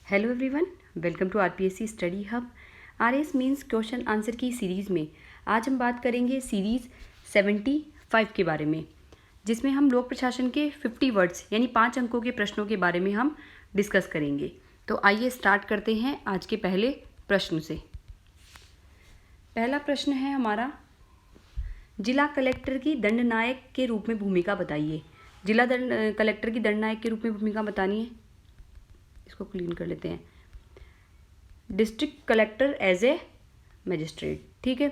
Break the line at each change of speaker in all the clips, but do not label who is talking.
Hello everyone, welcome to RPSC study hub. RS means question answer की series में आज हम बात करेंगे सीरीज़ 75 के बारे में, जिसमें हम लोक प्रशासन के 50 वर्ड्स यानी 5 अंकों के प्रश्नों के बारे में हम डिस्कस करेंगे। तो आइए स्टार्ट करते हैं आज के पहले प्रश्न से। पहला प्रश्न है हमारा, जिला कलेक्टर की दंडनायक के रूप में भूमिका बताइए। जिला कलेक्टर की दंडनायक के रूप में भूमिका बतानी है। इसको क्लीन कर लेते हैं। District collector as a magistrate, ठीक है।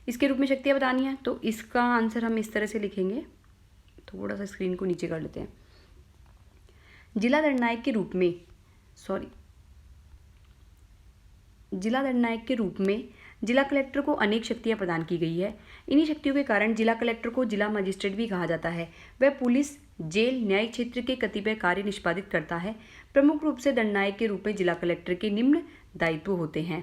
इसके रूप में शक्तियाँ बतानी है, तो इसका आंसर हम इस तरह से लिखेंगे। थोड़ा सा स्क्रीन को नीचे कर लेते हैं। जिला दंडनायक के रूप में जिला कलेक्टर को अनेक शक्तियां प्रदान की गई है। इन्हीं शक्तियों के कारण जिला कलेक्टर को जिला मजिस्ट्रेट भी कहा जाता है। वह पुलिस, जेल, न्यायिक क्षेत्र के कतिपय कार्य निष्पादित करता है। प्रमुख रूप से दंडनायक के रूप में जिला कलेक्टर के निम्न दायित्व होते हैं।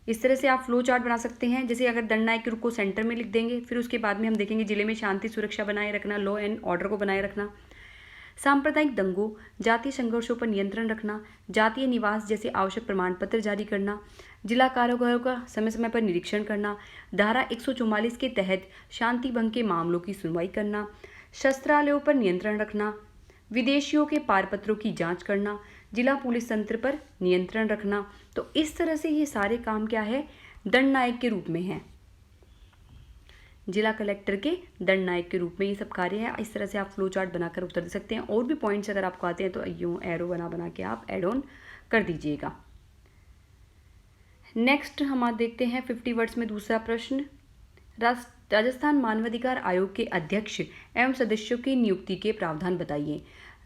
इस तरह से आप फ्लो चार्ट बना सकते हैं। जैसे अगर दंडनायक के रूप को सेंटर में लिख देंगे, फिर उसके बाद में हम देखेंगे जिले में शांति सुरक्षा बनाए रखना, लॉ एंड ऑर्डर को बनाए रखना, सांप्रदायिक दंगों, जातीय संघर्षों पर नियंत्रण रखना, जातीय निवास जैसे आवश्यक प्रमाण पत्र जारी करना, जिला कारागारों का समय समय पर निरीक्षण करना, धारा 144 के तहत शांति भंग के मामलों की सुनवाई करना, शस्त्रालयों पर नियंत्रण रखना, विदेशियों के पारपत्रों की जांच करना, जिला पुलिस तंत्र पर नियंत्रण रखना। तो इस तरह से ये सारे काम क्या है, दंडनायक के रूप में है। जिला कलेक्टर के दंडनायक के रूप में ये सब कार्य है। इस तरह से आप फ्लो चार्ट बनाकर उत्तर दे सकते हैं। और भी पॉइंट्स अगर आपको आते हैं तो यूँ एरो बना के आप एड ऑन कर दीजिएगा। नेक्स्ट हम आज देखते हैं 50 वर्ड्स में दूसरा प्रश्न। राजस्थान मानवाधिकार आयोग के अध्यक्ष एवं सदस्यों की नियुक्ति के प्रावधान बताइए।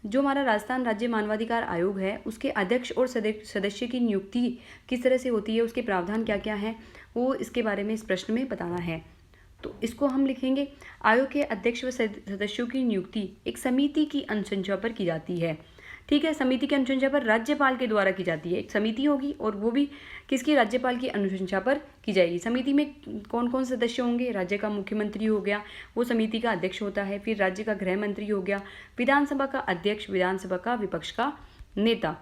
जो हमारा राजस्थान राज्य मानवाधिकार आयोग है, उसके अध्यक्ष और सदस्य की नियुक्ति किस तरह से होती है, उसके प्रावधान क्या क्या हैं, वो इसके बारे में इस प्रश्न में बताना है। तो इसको हम लिखेंगे, आयोग के अध्यक्ष व सदस्यों की नियुक्ति एक समिति की अनुशंसा पर की जाती है। ठीक है, समिति की अनुशंसा पर राज्यपाल के द्वारा की जाती है। एक समिति होगी और वो भी किसकी, राज्यपाल की अनुशंसा पर की जाएगी। समिति में कौन कौन सदस्य होंगे, राज्य का मुख्यमंत्री हो गया, वो समिति का अध्यक्ष होता है। फिर राज्य का गृह मंत्री हो गया, विधानसभा का अध्यक्ष, विधानसभा का विपक्ष का नेता।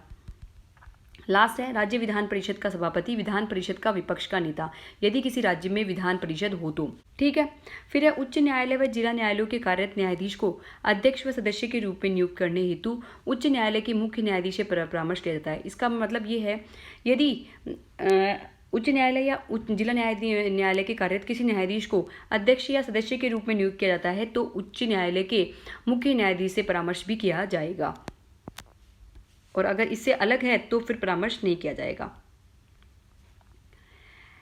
लास्ट है राज्य विधान परिषद का सभापति, विधान परिषद का विपक्ष का नेता, यदि किसी राज्य में विधान परिषद हो तो। ठीक है। फिर है उच्च न्यायालय व जिला न्यायालयों के कार्यरत न्यायाधीश को अध्यक्ष व सदस्य के रूप में नियुक्त करने हेतु उच्च न्यायालय के मुख्य न्यायाधीश से परामर्श लिया जाता है। इसका मतलब ये है, यदि उच्च न्यायालय या जिला न्यायालय के कार्यरत किसी न्यायाधीश को अध्यक्ष या सदस्य के रूप में नियुक्त किया जाता है, तो उच्च न्यायालय के मुख्य न्यायाधीश से परामर्श भी किया जाएगा, और अगर इससे अलग है तो फिर परामर्श नहीं किया जाएगा।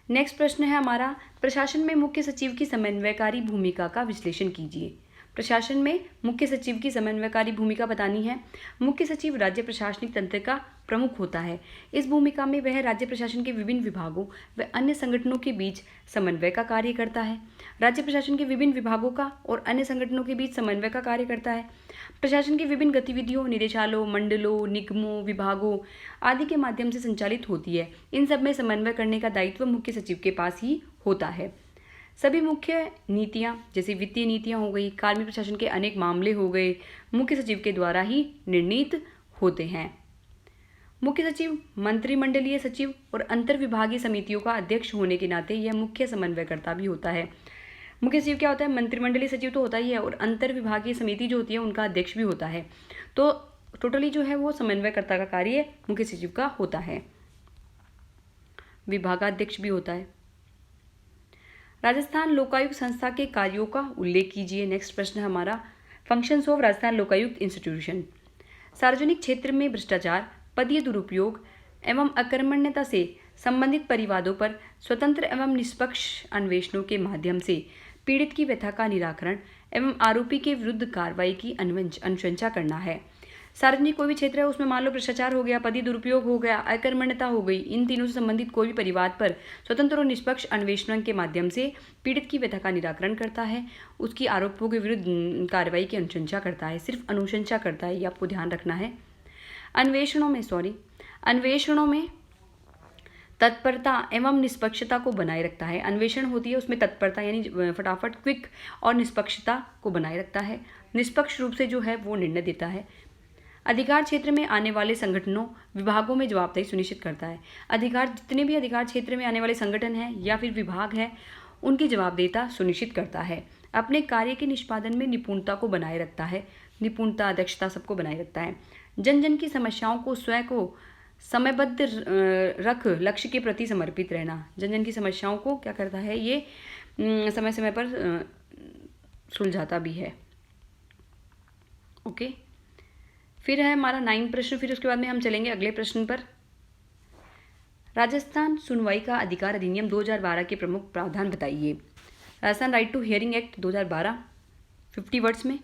नेक्स्ट प्रश्न है हमारा, प्रशासन में मुख्य सचिव की समन्वयकारी भूमिका का विश्लेषण कीजिए। प्रशासन में मुख्य सचिव की समन्वयकारी भूमिका बतानी है। मुख्य सचिव राज्य प्रशासनिक तंत्र का प्रमुख होता है। इस भूमिका में वह राज्य प्रशासन के विभिन्न विभागों व अन्य संगठनों के बीच समन्वय का कार्य करता है। राज्य प्रशासन के विभिन्न विभागों का और अन्य संगठनों के बीच समन्वय का कार्य करता है। प्रशासन की विभिन्न गतिविधियों निदेशालयों, मंडलों, निगमों, विभागों आदि के माध्यम से संचालित होती है। इन सब में समन्वय करने का दायित्व मुख्य सचिव के पास ही होता है। सभी मुख्य नीतियां, जैसे वित्तीय नीतियां हो गई, कार्मिक प्रशासन के अनेक मामले हो गए, मुख्य सचिव के द्वारा ही निर्णीत होते हैं। मुख्य सचिव मंत्रिमंडलीय सचिव और अंतर्विभागीय समितियों का अध्यक्ष होने के नाते यह मुख्य समन्वयकर्ता भी होता है। मुख्य सचिव क्या होता है, मंत्रिमंडलीय सचिव तो होता ही है, और अंतर्विभागीय समिति जो होती है उनका अध्यक्ष भी होता है। तो टोटली जो है वो समन्वयकर्ता का कार्य मुख्य सचिव का होता है। विभागाध्यक्ष भी होता है। राजस्थान लोकायुक्त संस्था के कार्यों का उल्लेख कीजिए। नेक्स्ट प्रश्न है हमारा, functions of Rajasthan Lokayukta institution. सार्वजनिक क्षेत्र में भ्रष्टाचार, पदीय दुरुपयोग एवं अकर्मण्यता से संबंधित परिवादों पर स्वतंत्र एवं निष्पक्ष अन्वेषणों के माध्यम से पीड़ित की व्यथा का निराकरण एवं आरोपी के विरुद्ध कार्रवाई की अनुशंसा करना है। सार्वजनिक कोई भी क्षेत्र है, उसमें मान लो भ्रष्टाचार हो गया, पदीय दुरुपयोग हो गया, अकर्मण्यता हो गई, इन तीनों से संबंधित कोई भी परिवाद पर स्वतंत्र और निष्पक्ष अन्वेषण के माध्यम से पीड़ित की व्यथा का निराकरण करता है, उसकी आरोपों के विरुद्ध कार्रवाई की अनुशंसा करता है। सिर्फ अनुशंसा करता है, ये आपको ध्यान रखना है। अन्वेषणों में तत्परता एवं निष्पक्षता को बनाए रखता है। अन्वेषण होती है, उसमें तत्परता यानी फटाफट, क्विक, और निष्पक्षता को बनाए रखता है। निष्पक्ष रूप से जो है वो निर्णय देता है। अधिकार क्षेत्र में आने वाले संगठनों विभागों में जवाबदेही सुनिश्चित करता है। जितने भी अधिकार क्षेत्र में आने वाले संगठन हैं या फिर विभाग है, उनकी जवाबदेहिता सुनिश्चित करता है। अपने कार्य के निष्पादन में निपुणता को बनाए रखता है। निपुणता, दक्षता सबको बनाए रखता है। जन जन की समस्याओं को स्वयं को समयबद्ध रख लक्ष्य के प्रति समर्पित रहना। जन जन की समस्याओं को क्या करता है, ये समय समय पर सुलझाता भी है। ओके, फिर है हमारा 9 प्रश्न। फिर उसके बाद में हम चलेंगे अगले प्रश्न पर। राजस्थान सुनवाई का अधिकार अधिनियम 2012 के प्रमुख प्रावधान बताइए। Rajasthan right to hearing act 2012 50 words में।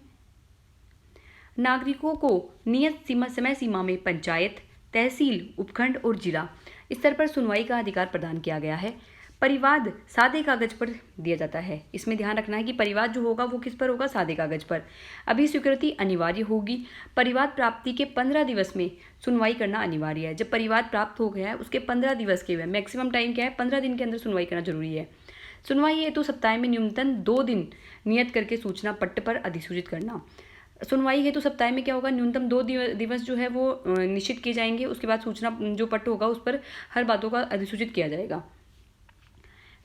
नागरिकों को नियत समय सीमा में पंचायत, तहसील, उपखंड और जिला स्तर पर सुनवाई का अधिकार प्रदान किया गया है। परिवाद सादे कागज पर दिया जाता है। इसमें ध्यान रखना है कि परिवाद जो होगा वो किस पर होगा, सादे कागज पर। अभी स्वीकृति अनिवार्य होगी। परिवाद प्राप्ति के 15 दिवस में सुनवाई करना अनिवार्य है। जब परिवाद प्राप्त हो गया है उसके 15 दिवस के मैक्सिमम टाइम क्या है, 15 दिन के अंदर सुनवाई करना जरूरी है। सुनवाई हेतु सप्ताह में न्यूनतम 2 दिन नियत करके सूचना पट्ट पर अधिसूचित करना। सुनवाई हेतु सप्ताह में क्या होगा, न्यूनतम 2 दिवस जो है वो निश्चित किए जाएंगे। उसके बाद सूचना जो पट्ट होगा उस पर हर बातों का अधिसूचित किया जाएगा।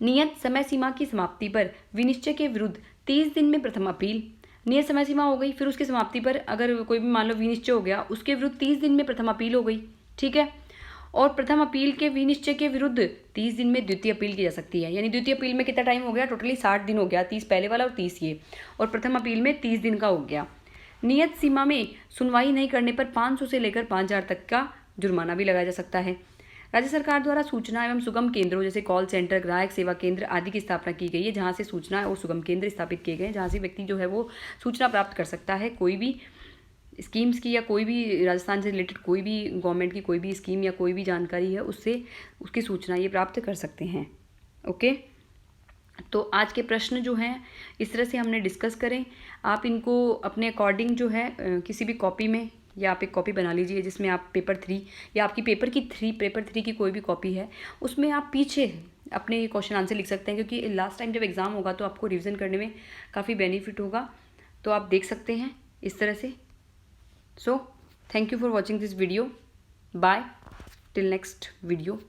नियत समय सीमा की समाप्ति पर विनिश्चय के विरुद्ध 30 दिन में प्रथम अपील। नियत समय सीमा हो गई, फिर उसकी समाप्ति पर अगर कोई भी मान लो विनिश्चय हो गया, उसके विरुद्ध 30 दिन में प्रथम अपील हो गई, ठीक है। और प्रथम अपील के विनिश्चय के विरुद्ध 30 दिन में द्वितीय अपील की जा सकती है। यानी द्वितीय अपील में कितना टाइम हो गया, टोटली 60 दिन हो गया। 30 पहले वाला और 30 ये, और प्रथम अपील में 30 दिन का हो गया। नियत सीमा में सुनवाई नहीं करने पर 500 से लेकर 5000 तक का जुर्माना भी लगाया जा सकता है। राज्य सरकार द्वारा सूचना एवं सुगम केंद्रों जैसे कॉल सेंटर, ग्राहक सेवा केंद्र आदि की स्थापना की गई है, जहां से सूचना और सुगम केंद्र स्थापित किए गए हैं, जहां से व्यक्ति जो है वो सूचना प्राप्त कर सकता है। कोई भी स्कीम्स की या कोई भी राजस्थान से रिलेटेड कोई भी गवर्नमेंट की कोई भी स्कीम या कोई भी जानकारी है, उससे उसकी सूचना ये प्राप्त कर सकते हैं। ओके, तो आज के प्रश्न जो हैं इस तरह से हमने डिस्कस करें। आप इनको अपने अकॉर्डिंग जो है किसी भी कॉपी में, या आप एक कॉपी बना लीजिए जिसमें आप पेपर 3 या आपकी पेपर 3 की कोई भी कॉपी है, उसमें आप पीछे अपने क्वेश्चन आंसर लिख सकते हैं, क्योंकि लास्ट टाइम जब एग्ज़ाम होगा तो आपको रिवीजन करने में काफ़ी बेनिफिट होगा। तो आप देख सकते हैं इस तरह से। So thank you for watching this video. Bye till next video.